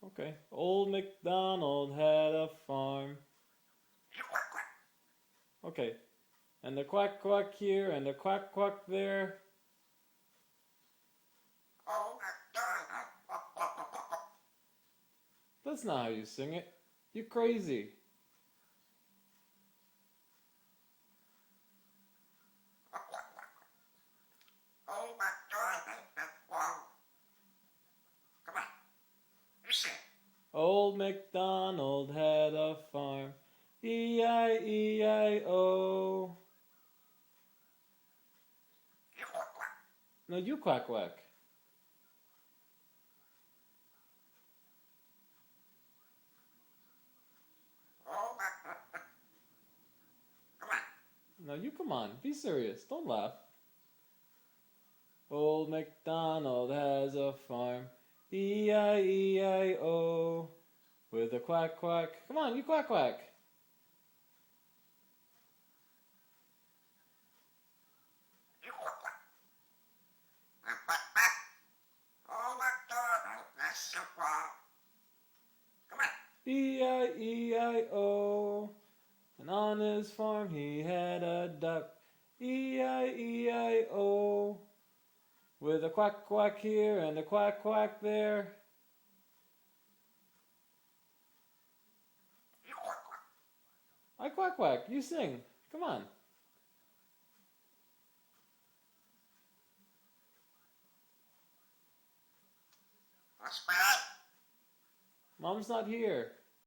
Okay. Old MacDonald had a farm. Okay. And the quack quack here and the quack quack there. That's not how you sing it. You're crazy. Old MacDonald had a farm. E-I-E-I-O. No, you quack quack. No, you come on. Be serious. Don't laugh. Old MacDonald has a farm. E-I-E-I-O. With a quack quack. Come on, you quack quack. E-I-E-I-O. And on his farm he had a duck. E-I-E-I-O. With a quack quack here and a quack quack there. I quack quack. You sing. Come on. Mom's not here.